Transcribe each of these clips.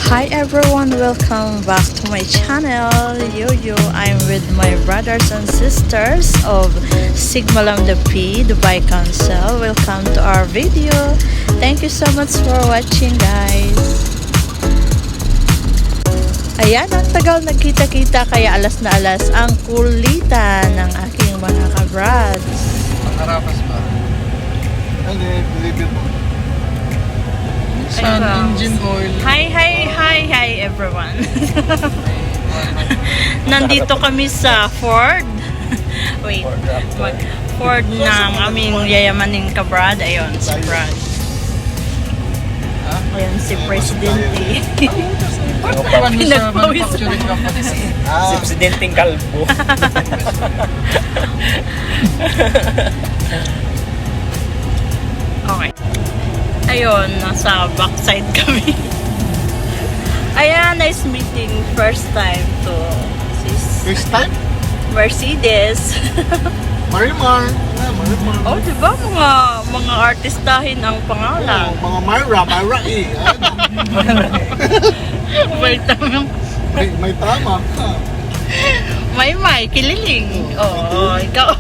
Hi everyone, welcome back to my channel. Yo, I'm with my brothers and sisters of Sigma Lambda Pi Dubai Council. Welcome to our video. Thank you so much for watching, guys. Ayan, ang tagal nagkita-kita kaya alas na alas ang kulitan ng aking mga kabrads. Harapas ba? Hindi, believe mo. Sun, engine oil. Hi everyone. Nandito kami sa Ford. Wait, Ford ng aming yayamaning kabrad. Ayun, si Brad. Ayun, si Presidente. Pinagpawis. Si Presidenteng Kalbo. Okay. Ayun, nasa backside kami. Ayan, nice meeting. First time to sis First time? Mercedes. Marimar. Marimar. Oh, diba mga artistahin ang pangalan? Oh, mga Myra eh. May tama. May tama. May, kililing. Oo, ikaw.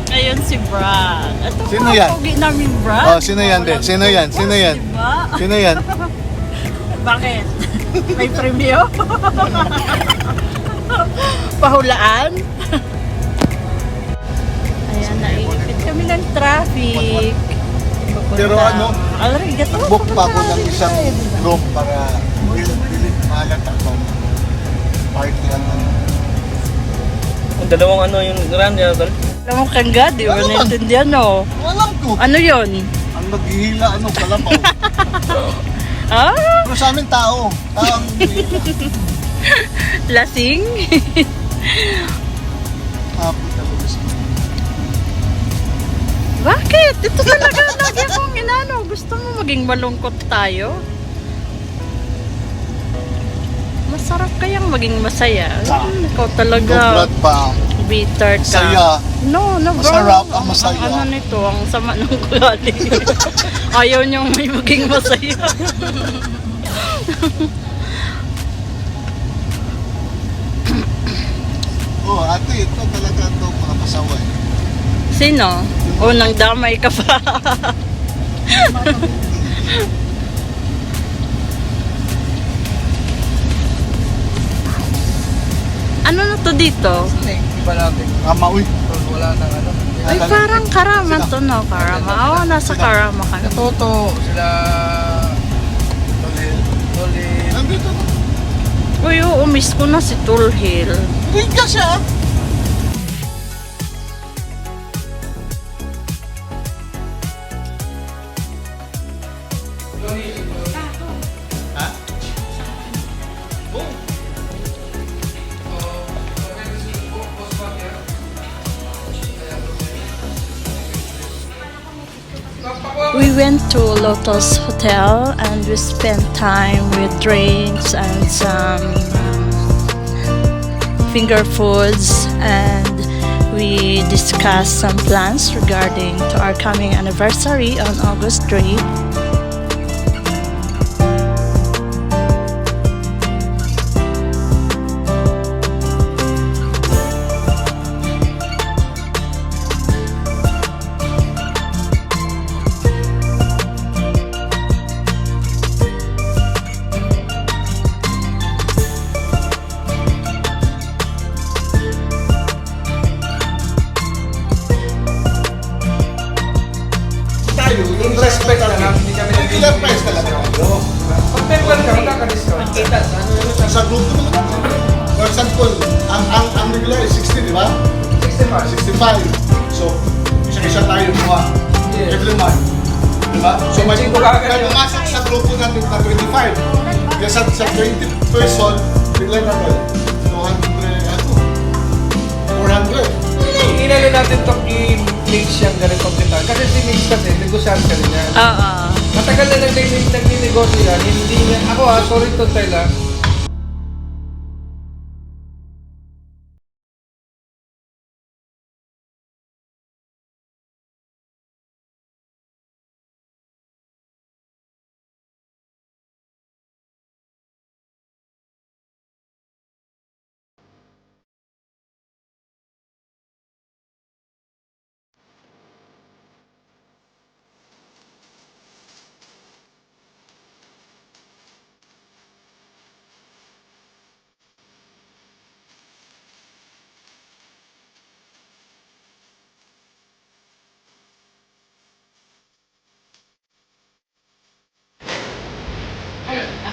Ayun si Brad. Ito Sino yan? pogi namin Brad. Oh, sino yan din? Sino yan? Sino yan? Diba? Sino yan? Bakit? May premyo? Pahulaan? Ayan, naipit kami ng traffic. Pero ano, Alright, book pa ako ng isang room para mahalat ako. Party ano. Ang dalawang ano yung grand tol. Alam mo kangga, di ba naintindihan no? Alam ko. Ano yun? Ang naghihila, kalabaw. Ah? Pero sa amin tao. Taong Lasing? Bakit? Ito talaga lagi akong inano. Gusto mo maging malungkot tayo? Masarap kayang maging masaya. Ikaw talaga. Dobrad pa. Bitter ka. Masaya. No, bro. Masarap ang masaya. Ang ano nito, ang sama ng kulali. Ayaw niyang may maging masaya. Oh, ate, ito talaga ito mga pasaway. Sino? O, nang damay ka pa. Ano na to dito? Iba natin. Uy. Wala nang ano. Ay, parang Karama to, no? Karama. Oo, nasa Karama ka. Toto, sila... Tolil. Nandito na. Uy, oo, miss ko na si Tulhill. Hindi ka siya. Ha? Oh. We went to Lotus Hotel and we spent time with drinks and some finger foods, and we discussed some plans regarding to our coming anniversary on August 3. In respect na lang, hindi kami Regular price talaga. Pag member ka, magkaka-discount. Kita, Sa group naman naman. For example, ang regular is 60, di ba? 65. 65. So, isa-isa tayo kuha. Yes. Every month. Di ba? So, may Singko ka agad yun. pumasok sa grupo natin na 25. Kaya sa 20 person, regular na tayo. 200, ano? 400. Inano natin ito i-mix siyang ganitong tindahan. Kasi si Mix kasi, negosyante rin yan. Oo. Matagal na nagninegosyo yan, hindi niya, ako sorry to tell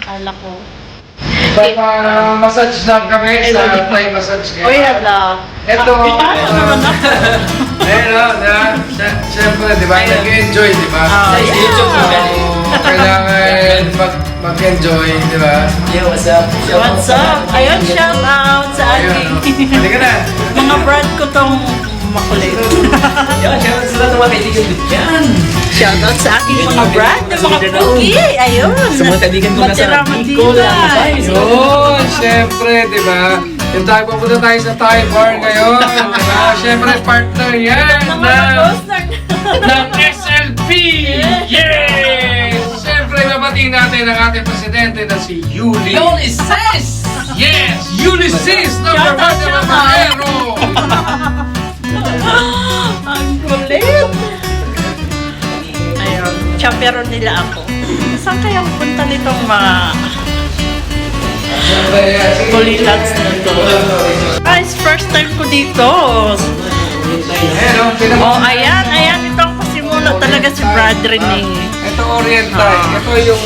Ala ko. Massage lang kami sa Thai massage. Uy, hala. Ito. Ano naman ako? Ayun, siyempre, di ba? Nag-enjoy, di ba? Kailangan mag-enjoy, di ba? What's up? Ayun, shout out sa Ayun, aking halika na. mga brand ko tong makulit. Shout out sa aking mga brand, ng mga cookie. Ayun. Sa mga kaibigan ko na sa Matira. Yun, siyempre, di ba? Yung tayo, pupunta tayo sa Thai bar ngayon. Di ba? Siyempre, partner yan ng SLP! Yes! Siyempre, mabatiin natin ang ating presidente na si Yuli. Ulysses! Yes! Ulysses! Number Shout out, 1 na shout out. Mamahero! Ang kulit. Ayun, chaperon nila ako. Saan kaya punta nitong mga kulilats na to? Guys, first time ko dito. Oh, ayan, ito ang pasimula talaga si Brad Rene. Ito Oriental. Ito yung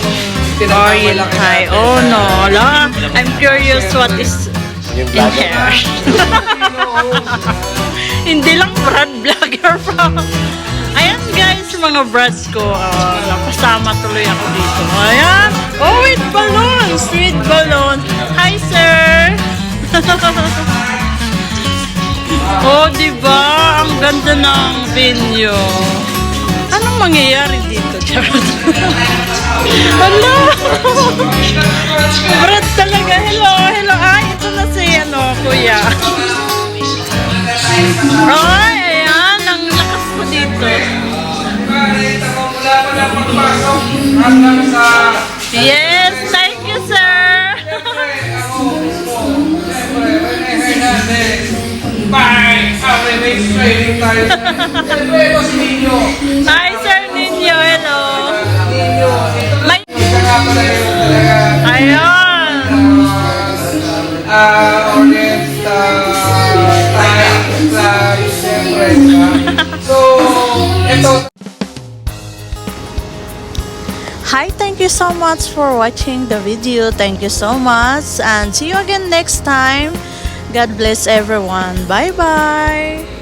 Oriental. Oh no, la. I'm curious what is in here. Hindi lang Brad vlogger pa. Ayan guys, mga brads ko. Napasama tuloy ako dito. Ayan. Oh, with balloons. With balloons. Hi, sir. Oh, diba? Ang ganda ng venue. Anong mangyayari dito? Charot. Hello. Brad talaga. Hello. Ay, ito na si kuya. Ay, ayan. Ang lakas ko dito. Yes, thank you, sir. Bye! May training tayo. Siyempre, ito si Nino. Hi, Sir Nino. Hello. Nino, May... ito nga pala yung talaga. Ayun. Oriental, Thai, siyempre. So, ito. Hi, thank you so much for watching the video. Thank you so much and see you again next time. God bless everyone. Bye-bye.